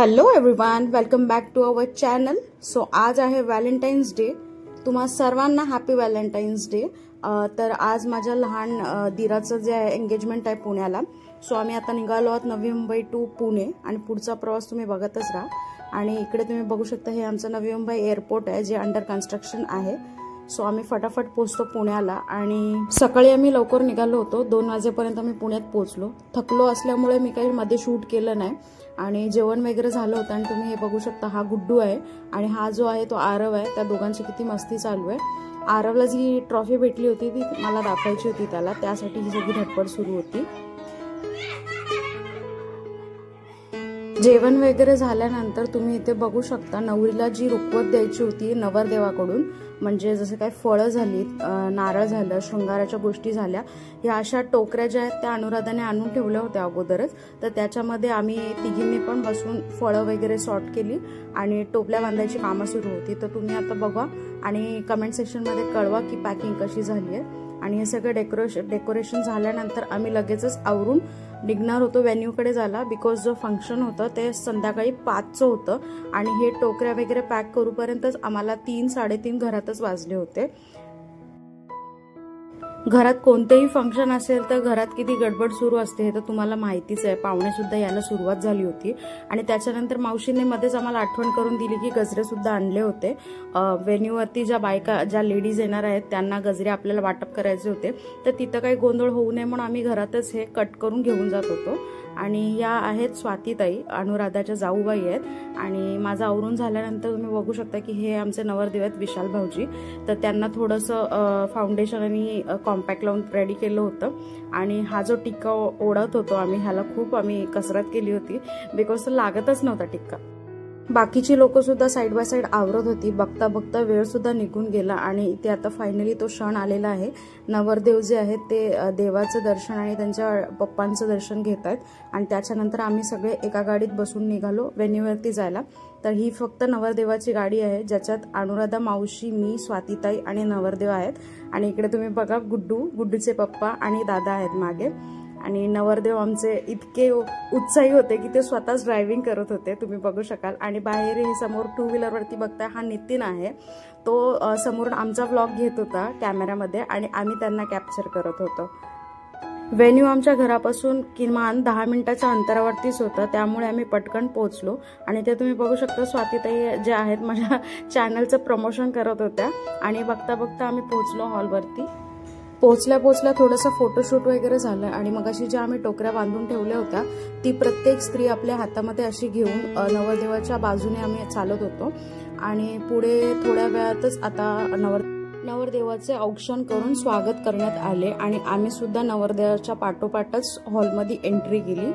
Hello everyone, welcome back to our channel. So आज आहे Valentine's day. तुम्हा सर्वांना हॅपी व्हॅलेंटाईन्स डे. तर आज माझ्या लहान दिराचं जे आहे एंगेजमेंट आहे पुण्याला. सो आम्ही आता निघालो आहोत नवी मुंबई टू पुणे आणि पुढचा प्रवास तुम्ही बघतच राहा. आणि इकडे तुम्ही बघू शकता हे आमचं नवी मुंबई एअरपोर्ट आहे जे अंडर कन्स्ट्रक्शन आहे. सो आम्ही फटाफट पोहोचतो पुण्याला. आणि सकाळी आम्ही लवकर निघालो होतो, 2 वाजेपर्यंत आम्ही पुण्यात पोहोचलो. थकलो असल्यामुळे मी काही मध्ये शूट केलं नाही. आणि जेवण वगैरे झालं होतं. आणि तुम्ही हे बघू शकता हा गुड्डू आहे आणि हा जो आहे तो आरव आहे. त्या दोघांची किती मस्ती चालू आहे. आरवला जी ट्रॉफी भेटली होती ती मला दाखवायची होती त्याला, त्यासाठी ही सगळी धडपड सुरू होती. जेवण वगैरे झाल्यानंतर तुम्ही इथे बघू शकता नवरीला जी रुखवत द्यायची होती नवरदेवाकडून, म्हणजे जसं काय फळं झाली, नारळ झालं, शृंगाराच्या गोष्टी झाल्या, ह्या अशा टोकऱ्या ज्या आहेत त्या अनुराधाने आणून ठेवल्या होत्या अगोदरच. तर त्याच्यामध्ये आम्ही तिघींनी पण बसून फळं वगैरे सॉर्ट केली आणि टोपल्या बांधायची कामं सुरू होती. तर तुम्ही आता बघा आणि कमेंट सेक्शनमध्ये कळवा की पॅकिंग कशी झाली आहे. आणि हे सगळं डेकोरेशन झाल्यानंतर आम्ही लगेचच आवरून निघणार होतो व्हेन्यूकडे जायला. बिकॉज जो फंक्शन होतं ते संध्याकाळी 5चं होतं आणि हे टोकऱ्या वगैरे पॅक करूपर्यंतच आम्हाला 3-3:30 घरातच वाजले होते. घरात कोणतेही फंक्शन असेल तर घरात किती गडबड सुरू असते हे तर तुम्हाला माहितीच आहे. पाहुणे सुद्धा यायला सुरुवात झाली होती आणि त्याच्यानंतर मावशीने मध्येच आम्हाला आठवण करून दिली की गजरे सुद्धा आणले होते. व्हेन्यूवरती ज्या लेडीज येणार आहेत त्यांना गजरे आपल्याला वाटप करायचे होते. तर तिथं काही गोंधळ होऊ नये म्हणून आम्ही घरातच हे कट करून घेऊन जात होतो. आणि या आहेत स्वातीताई, अनुराधाच्या जाऊबाई आहेत. आणि माझं आवरून झाल्यानंतर तुम्ही बघू शकता की हे आमचे नवरदेव आहेत विशाल भाऊजी. तर त्यांना थोडंसं फाउंडेशन आणि कॉम्पॅक्ट लावून रेडी केलं होतं. आणि हा जो टिक्का ओढत होतो ह्याला खूप आम्ही कसरत केली होती बिकॉज तो लागतच नव्हता टिक्का. बाकीची लोक सुद्धा साईड बाय साईड आवरत होती. बघता बघता वेळ सुद्धा निघून गेला आणि इथे आता फायनली तो क्षण आलेला आहे. नवरदेव जे आहेत ते देवाचं दर्शन आणि त्यांच्या पप्पांचं दर्शन घेत आहेत. आणि त्याच्यानंतर आम्ही सगळे एका गाडीत बसून निघालो व्हेन्यूवरती जायला. तर ही फक्त नवरदेवाची गाडी आहे ज्याच्यात अनुराधा मावशी, मी, स्वातीताई आणि नवरदेव आहेत. आणि इकडे तुम्ही बघा गुड्डूचे पप्पा आणि दादा आहेत मागे. आणि नवरदेव आमचे इतके उत्साही होते की ते स्वतःच ड्रायव्हिंग करत होते, तुम्ही बघू शकाल. आणि बाहेर हे समोर 2 व्हीलरवरती बघताय हा नितीन आहे. तो समोरून आमचा व्लॉग घेत होता कॅमेऱ्यामध्ये आणि आम्ही त्यांना कॅप्चर करत होतो. व्हेन्यू आमच्या घरापासून किमान 10 मिनिटाच्या अंतरावरतीच होतं, त्यामुळे आम्ही पटकन पोहोचलो. आणि ते तुम्ही बघू शकता स्वातीताई जे आहेत माझ्या चॅनलचं प्रमोशन करत होत्या. आणि बघता बघता आम्ही पोहोचलो हॉलवरती. पोहोचल्या थोडंसं फोटोशूट वगैरे झालं. आणि मग अशी ज्या आम्ही टोकऱ्या बांधून ठेवल्या होत्या ती प्रत्येक स्त्री आपल्या हातामध्ये अशी घेऊन नवरदेवाच्या बाजूने आम्ही चालत होतो. आणि पुढे थोड्या वेळातच आता नवरदेवाचे औक्षण करून स्वागत करण्यात आले आणि आम्ही सुद्धा नवरदेवाच्या पाठोपाठच हॉलमध्ये एंट्री केली.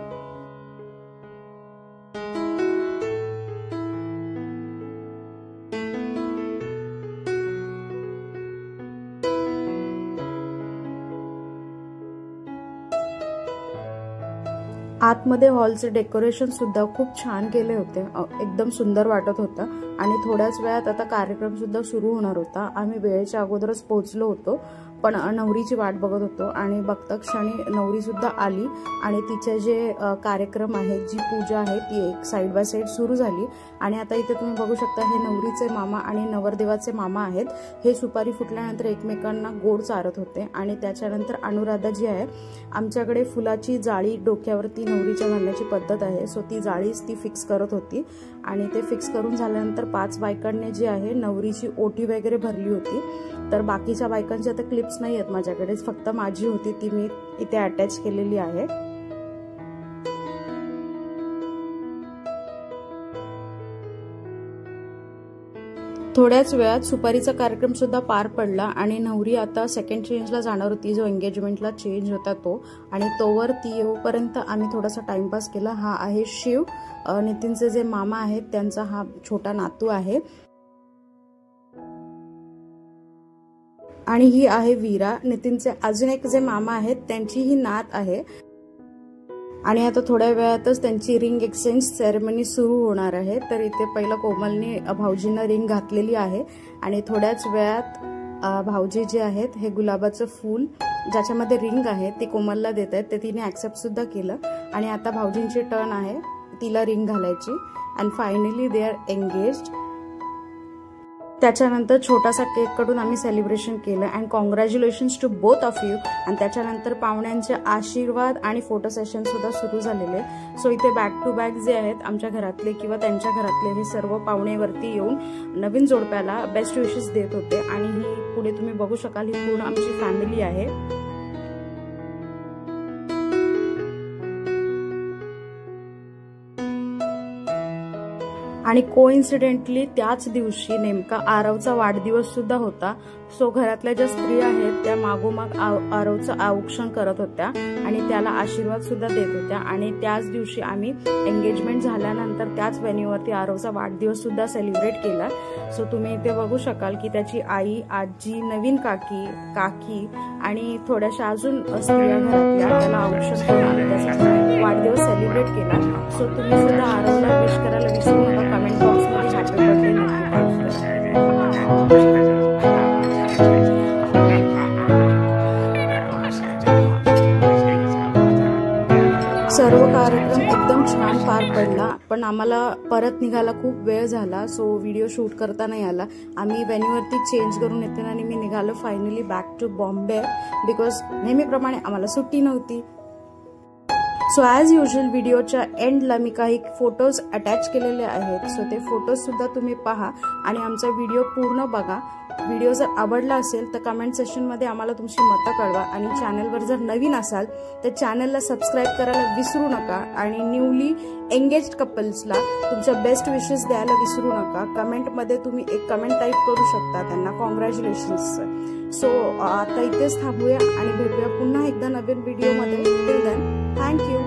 आतमध्ये हॉलचे डेकोरेशन सुद्धा खूप छान केले होते, एकदम सुंदर वाटत होतं. आणि थोड्याच वेळात आता कार्यक्रम सुद्धा सुरू होणार होता. आम्ही वेळेच्या अगोदरच पोहोचलो होतो पण नवरीची वाट बघत होतो. आणि बघता क्षणी नवरी सुद्धा आली आणि तिचे जे कार्यक्रम आहेत, जी पूजा आहे ती एक साईड बाय साईड सुरू झाली. आणि आता इथे तुम्ही बघू शकता हे नवरीचे मामा आणि नवरदेवाचे मामा आहेत. हे सुपारी फुटल्यानंतर एकमेकांना गोड चारत होते. आणि त्याच्यानंतर अनुराधा जी आहे, आमच्याकडे फुलाची जाळी डोक्यावरती नवरीच्या घालण्याची पद्धत आहे. सो ती जाळीच ती फिक्स करत होती. आणि ते फिक्स करून झाल्यानंतर 5 बायकांनी जी आहे नवरीची ओटी वगैरे भरली होती. तर बाकीच्या बायकांची आता क्लिप्स नाही आहेत माझ्याकडे, फक्त माझी होती ती मी इथे अटॅच केलेली आहे. थोड्याच वेळात सुपारीचा कार्यक्रम सुद्धा पार पडला आणि नवरी आता सेकंड चेंजला जाणार होती, जो एंगेजमेंटला चेंज होता तो. आणि तोवर ती येऊपर्यंत आम्ही थोडासा टाइमपास केला. हा आहे शिव, नितीनचे जे मामा आहेत त्यांचा हा छोटा नातू आहे. आणि ही आहे वीरा, नितीनचे अजून एक जे मामा आहेत त्यांची ही नात आहे. आणि आता थोड्या वेळातच त्यांची रिंग एक्सचेंज सेरेमनी सुरू होणार आहे. तर इथे पहिलं कोमलने भाऊजींना रिंग घातलेली आहे आणि थोड्याच वेळात भाऊजी जे आहेत हे गुलाबाचं फूल ज्याच्यामध्ये रिंग आहे ती कोमलला देत आहेत, ते तिने ऍक्सेप्ट सुद्धा केलं. आणि आता भाऊजींची टर्न आहे तिला रिंग घालायची. And finally they are engaged. त्याच्यानंतर छोटासा केक कडून आम्ही सेलिब्रेशन केलं and congratulations to both of you. आणि त्याच्यानंतर पाहुण्यांचे आशीर्वाद आणि फोटो सेशन सुद्धा सुरू झालेले. सो इथे बॅक टू बॅक जे आहेत आमच्या घरातले किंवा त्यांच्या घरातले हे सर्व पाहुणेवरती येऊन नवीन जोडप्याला बेस्ट विशेस देत होते. आणि ही पुढे तुम्ही बघू शकाल ही पूर्ण आमची फॅमिली आहे. आणि कोइन्सिडेंटली त्याच दिवशी नेमका आरवचा वाढदिवस सुद्धा होता. सो घरातल्या ज्या स्त्रिया आहेत त्या मागोमाग आरवचं औक्षण करत होत्या आणि त्याला आशीर्वाद सुद्धा देत होत्या. आणि त्याच दिवशी आम्ही एंगेजमेंट झाल्यानंतर त्याच व्हेन्यूवरती आरवचा वाढदिवस सुद्धा सेलिब्रेट केला. सो तुम्ही इथे बघू शकाल की त्याची आई, आजी, नवीन काकी आणि थोड्याशा अजून स्त्रिया घरातल्या त्याला औक्षण करून त्याचा वाढदिवस सेलिब्रेट केला. सो तुम्ही सुद्धा आरवला विश करायला विसरू नका. कमेंट बॉक्समध्ये हॅपी बर्थडे नक्की. सर्व कार्यक्रम एकदम छान पार पडला. पण आम्हाला परत निघायला खूप वेळ झाला. सो व्हिडिओ शूट करता नाही आला. आम्ही व्हेन्यूवरती चेंज करून येते आणि मी निघालो finally back to Bombay because नेहमीप्रमाणे आम्हाला सुट्टी नव्हती. सो ॲज युजल व्हिडिओच्या एंडला मी काही फोटोज अटॅच केलेले आहेत. सो ते फोटोज सुद्धा तुम्ही पहा आणि आमचा व्हिडिओ पूर्ण बघा. व्हिडिओ जर आवडला असेल तर कमेंट सेक्शनमध्ये आम्हाला तुमची मतं कळवा. आणि चॅनलवर जर नवीन असाल तर चॅनलला सबस्क्राईब करायला विसरू नका. आणि न्यूली एंगेज्ड कपल्सला तुमच्या बेस्ट विशेस द्यायला विसरू नका. कमेंटमध्ये तुम्ही एक कमेंट टाईप करू शकता त्यांना कॉंग्रॅच्युलेशन्स. सो आता इथेच थांबूया आणि भेटूया पुन्हा एकदा नवीन व्हिडिओमध्ये. Till then thank you.